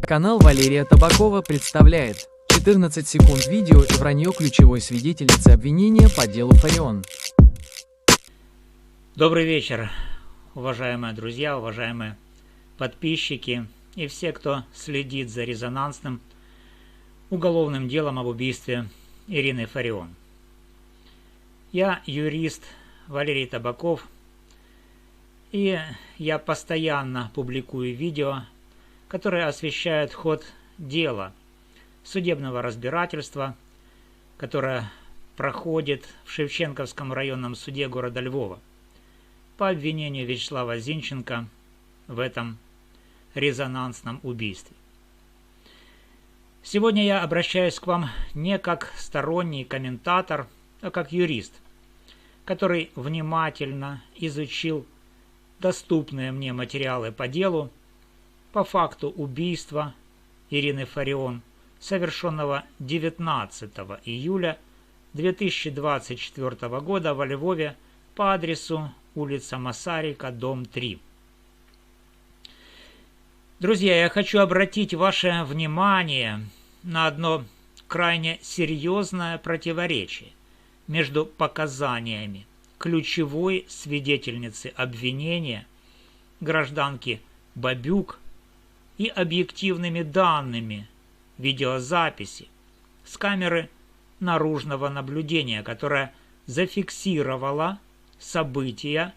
Канал Валерия Табакова представляет 14 секунд видео и вранье ключевой свидетельницы обвинения по делу Фарион. Добрый вечер, уважаемые друзья, уважаемые подписчики и все, кто следит за резонансным уголовным делом об убийстве Ирины Фарион. Я юрист Валерий Табаков, и я постоянно публикую видео, которые освещают ход дела, судебного разбирательства, которое проходит в Шевченковском районном суде города Львова по обвинению Вячеслава Зинченко в этом резонансном убийстве. Сегодня я обращаюсь к вам не как сторонний комментатор, а как юрист, который внимательно изучил доступные мне материалы по делу по факту убийства Ирины Фарион, совершенного 19 июля 2024 года во Львове по адресу улица Масарика, дом 3. Друзья, я хочу обратить ваше внимание на одно крайне серьезное противоречие между показаниями ключевой свидетельницы обвинения, гражданки Бабюк, и объективными данными видеозаписи с камеры наружного наблюдения, которая зафиксировала события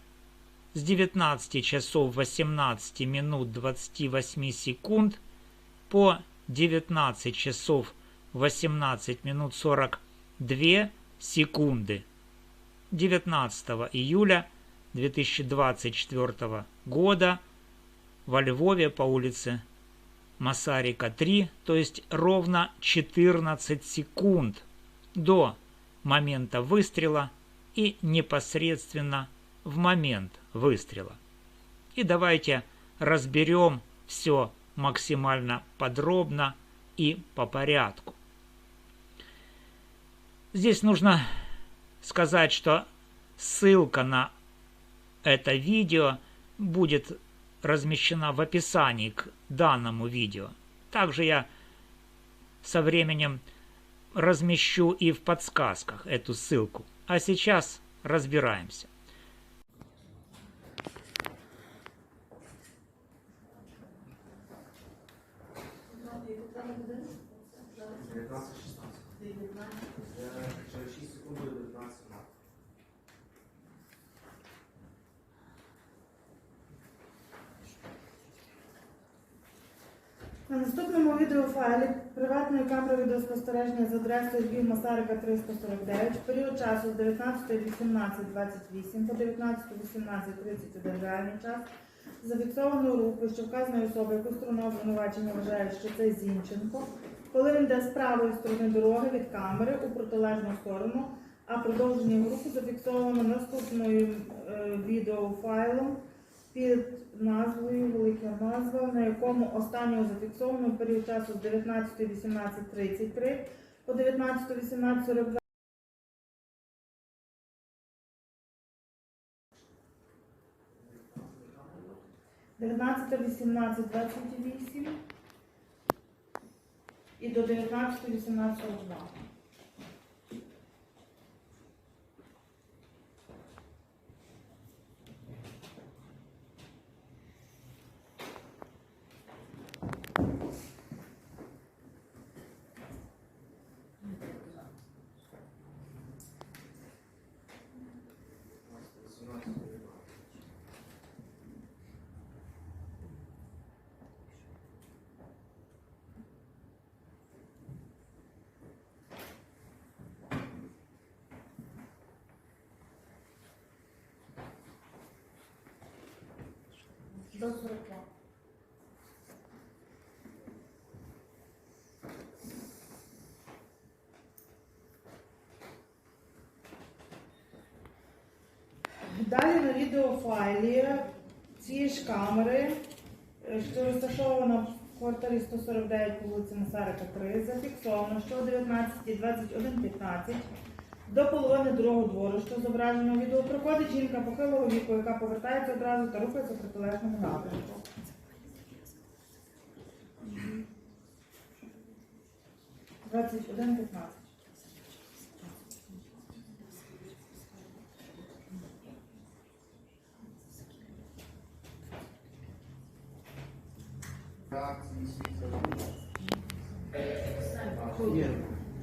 с 19 часов 18 минут 28 секунд по 19 часов 18 минут 42 секунды 19 июля 2024 года во Львове по улице Масарика 3, то есть ровно 14 секунд до момента выстрела и непосредственно в момент выстрела. И давайте разберем все максимально подробно и по порядку. Здесь нужно сказать, что ссылка на это видео будет размещена в описании к данному видео. Также я со временем размещу и в подсказках эту ссылку. А сейчас разбираемся. На наступному відеофайлі приватної камери відеоспостереження з адресою Львів Масарика 349 в період часу з 19.18.28 по 19.18.31 реальний час зафіксовано руку, що вказаної особи, яку сторона обвинувачення вважає, що це Зінченко, коли він йде з правої сторони дороги від камери у протилежну сторону, а продовження його руху зафіксовано наступною відеофайлом під назвою, велика назва, на якому останнього зафіксовано в період часу з 19.18.33 по 19.18.42. І до 19.18.42. До 42. Далі на відеофайлі цієї ж камери, що розташована в квартирі 149 по вулиці Масарика 3, зафіксовано, що о 19:21:15 До половини другого двору, що зображено у відео, проходить жінка похилого віку, яка повертається одразу та рухається в протилежному напрямку. 21:15.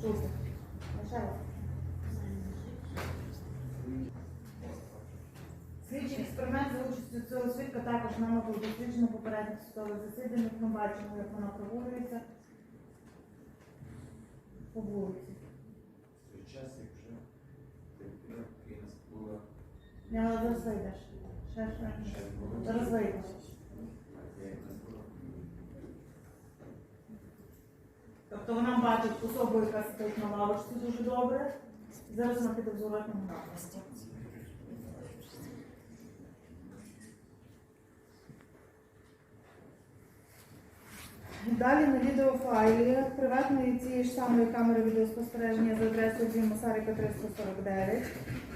Шостий. Лишається. Слідчий експеримент за участю цього свідка також нами був досліджено попередніх судових засіданнях. Ми бачимо, як вона прогулюється по вулиці. Не, але зараз вийдеш. Ще. Зараз вийдеш. Тобто вона бачить особу, яка сидить на лавочці дуже добре. Зараз вона піде в зворотному напрямку. Далі на відеофайлі приватної цієї ж самої камери відеоспостереження за адресою Львів Масарика 349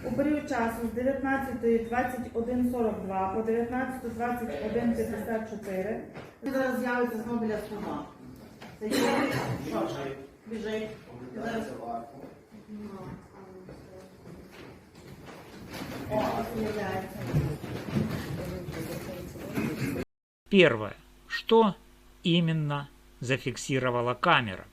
у період часу з 19:21:42 по 19:21:54 зараз з'явиться знову біля суда. Це є? Що? Біжить. Зараз. О, з'являється. Первое. Что именно зафиксировала камера?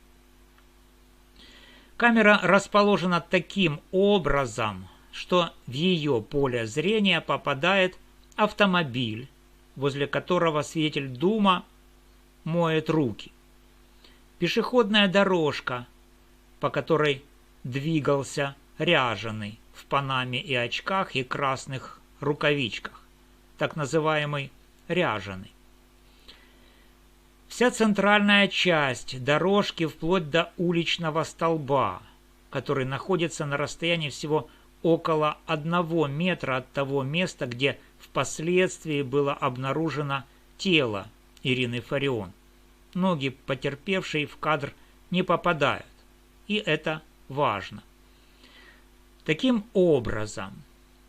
Камера расположена таким образом, что в ее поле зрения попадает автомобиль, возле которого свидетель Дума моет руки. Пешеходная дорожка, по которой двигался ряженый в панаме и очках и красных рукавичках, так называемый ряженый. Вся центральная часть дорожки вплоть до уличного столба, который находится на расстоянии всего около 1 метра от того места, где впоследствии было обнаружено тело Ирины Фарион. Ноги потерпевшей в кадр не попадают, и это важно. Таким образом,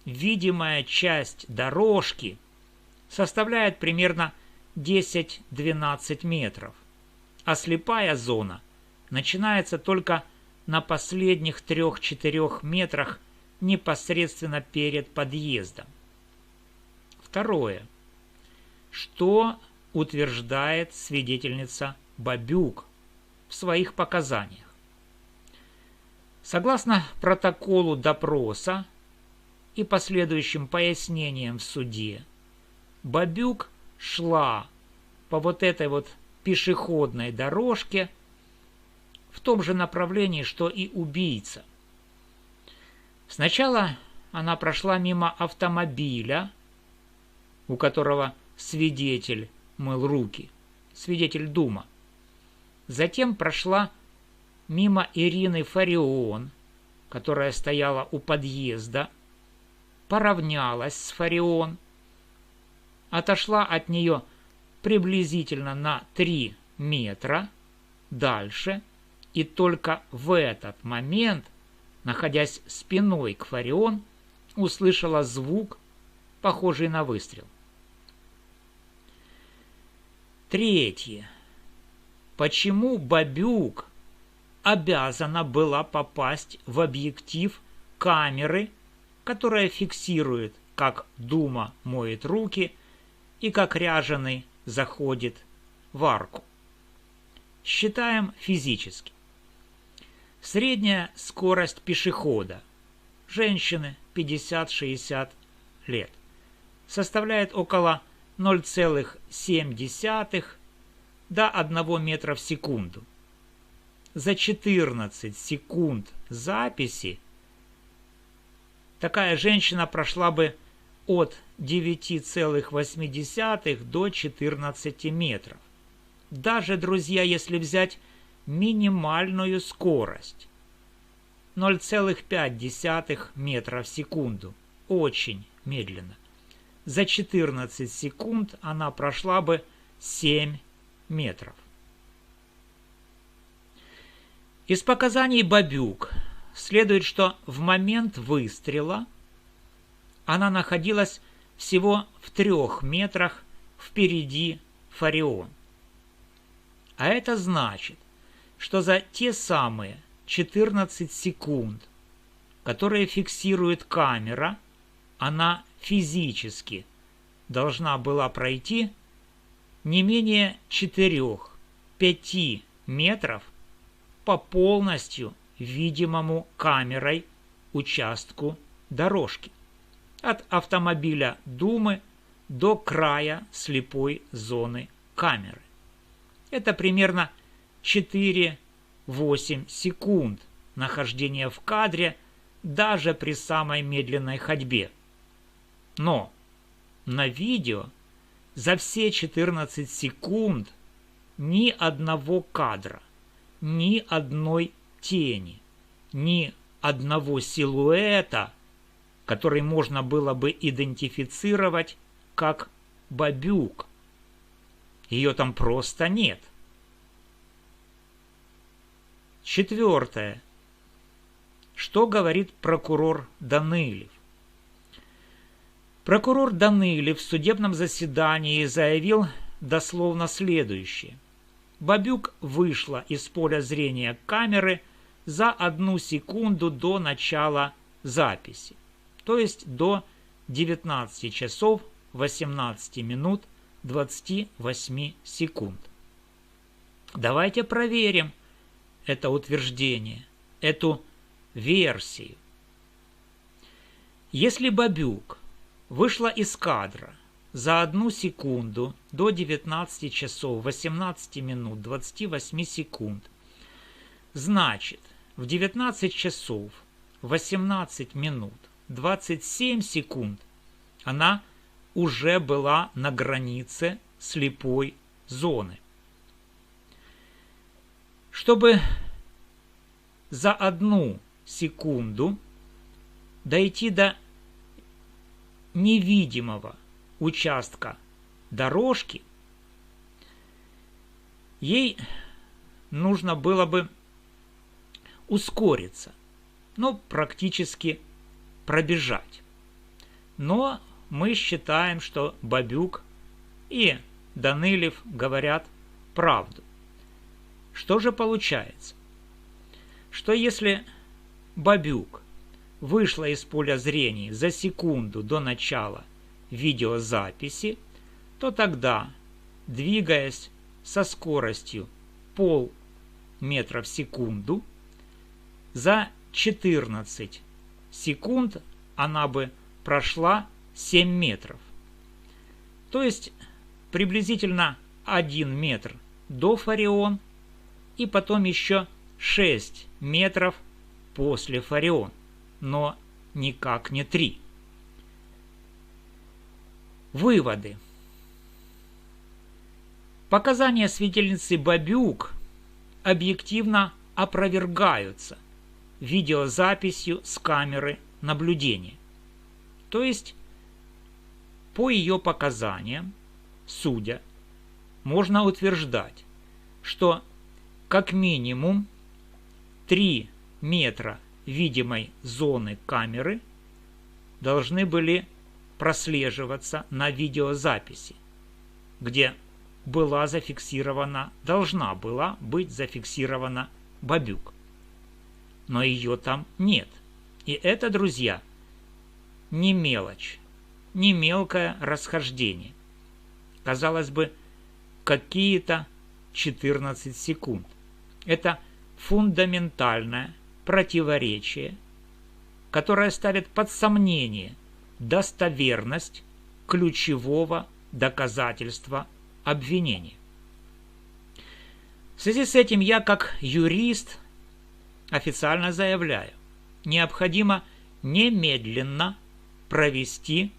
видимая часть дорожки составляет примерно 10-12 метров, а слепая зона начинается только на последних 3-4 метрах непосредственно перед подъездом. Второе. Что утверждает свидетельница Бабюк в своих показаниях? Согласно протоколу допроса и последующим пояснениям в суде, Бабюк шла по вот этой вот пешеходной дорожке в том же направлении, что и убийца. Сначала она прошла мимо автомобиля, у которого свидетель мыл руки, свидетель Дума. Затем прошла мимо Ирины Фарион, которая стояла у подъезда, поравнялась с Фарион, отошла от нее приблизительно на 3 метра дальше, и только в этот момент, находясь спиной к Фарион, услышала звук, похожий на выстрел. Третье. Почему Бабюк обязана была попасть в объектив камеры, которая фиксирует, как Дума моет руки и как ряженый заходит в арку? Считаем физически. Средняя скорость пешехода, женщины 50-60 лет, составляет около 0,7 до 1 метра в секунду. За 14 секунд записи такая женщина прошла бы от 9,8 до 14 метров. Даже, друзья, если взять минимальную скорость 0,5 метра в секунду, очень медленно, за 14 секунд она прошла бы 7 метров. Из показаний Бабюк следует, что в момент выстрела она находилась всего в 3 метрах впереди Фарион. А это значит, что за те самые 14 секунд, которые фиксирует камера, она физически должна была пройти не менее 4-5 метров по полностью видимому камерой участку дорожки, от автомобиля Думы до края слепой зоны камеры. Это примерно 4-8 секунд нахождения в кадре даже при самой медленной ходьбе. Но на видео за все 14 секунд ни одного кадра, ни одной тени, ни одного силуэта, который можно было бы идентифицировать как бабюк. Ее там просто нет. Четвертое. Что говорит прокурор Данилев? Прокурор Данилев в судебном заседании заявил дословно следующее. Бабюк вышла из поля зрения камеры за 1 секунду до начала записи, то есть до 19 часов 18 минут 28 секунд. Давайте проверим это утверждение, эту версию. Если бабюк вышла из кадра за 1 секунду до 19 часов 18 минут 28 секунд, значит, в 19 часов 18 минут 27 секунд она уже была на границе слепой зоны. Чтобы за 1 секунду дойти до невидимого участка дорожки, ей нужно было бы ускориться, практически пробежать. Но мы считаем, что бабюк и Данилев говорят правду. Что же получается? Что если бабюк вышла из поля зрения за секунду до начала видеозаписи, то тогда, двигаясь со скоростью полметра в секунду, за 14 секунд она бы прошла 7 метров. То есть приблизительно 1 метр до Фарион и потом еще 6 метров после Фарион, но никак не 3. Выводы. Показания свидетельницы Бабюк объективно опровергаются видеозаписью с камеры наблюдения. То есть, по ее показаниям, судя, можно утверждать, что как минимум 3 метра видимой зоны камеры должны были прослеживаться на видеозаписи, где должна была быть зафиксирована Бабюк. Но ее там нет. И это, друзья, не мелочь, не мелкое расхождение. Казалось бы, какие-то 14 секунд. Это фундаментальное противоречие, которое ставит под сомнение достоверность ключевого доказательства обвинения. В связи с этим я, как юрист, официально заявляю, необходимо немедленно провести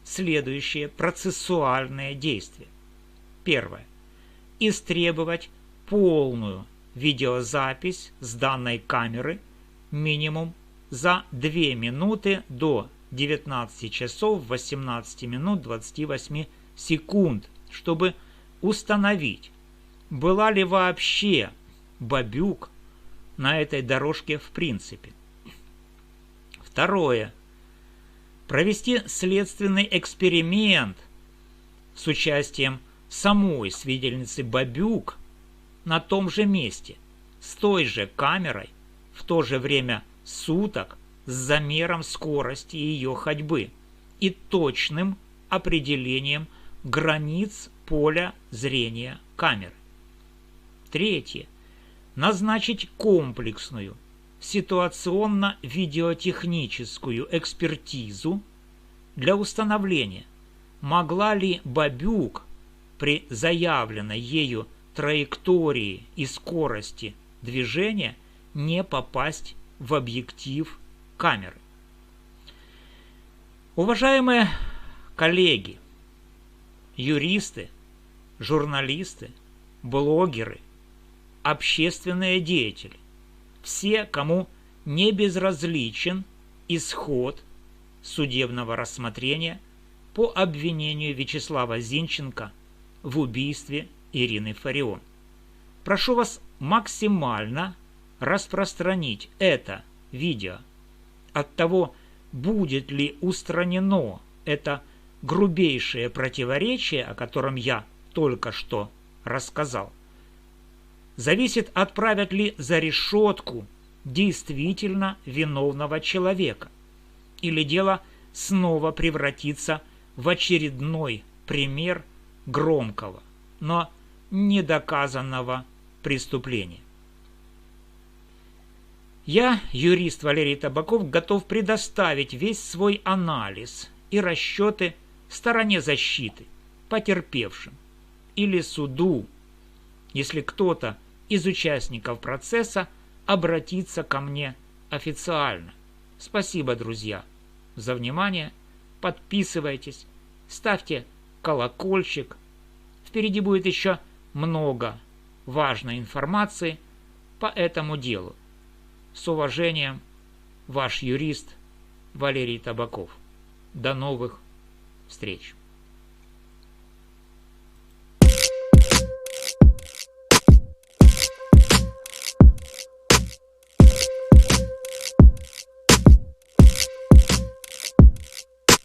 следующие процессуальные действия. Первое. Истребовать полную видеозапись с данной камеры минимум за 2 минуты до 19 часов 18 минут 28 секунд, чтобы установить, была ли вообще Бабюк на этой дорожке в принципе. Второе. Провести следственный эксперимент с участием самой свидетельницы Бабюк на том же месте с той же камерой в то же время суток с замером скорости ее ходьбы и точным определением границ поля зрения камеры. Третье. Назначить комплексную ситуационно-видеотехническую экспертизу для установления, могла ли Бабюк при заявленной ею траектории и скорости движения не попасть в объектив камеры. Уважаемые коллеги, юристы, журналисты, блогеры, общественные деятели, все, кому не безразличен исход судебного рассмотрения по обвинению Вячеслава Зинченко в убийстве Ирины Фарион. Прошу вас максимально распространить это видео. От того, будет ли устранено это грубейшее противоречие, о котором я только что рассказал, зависит, отправят ли за решетку действительно виновного человека, или дело снова превратится в очередной пример громкого, но недоказанного преступления. Я, юрист Валерий Табаков, готов предоставить весь свой анализ и расчеты стороне защиты, потерпевшим, или суду, если кто-то из участников процесса обратиться ко мне официально. Спасибо, друзья, за внимание. Подписывайтесь, ставьте колокольчик. Впереди будет еще много важной информации по этому делу. С уважением, ваш юрист Валерий Табаков. До новых встреч.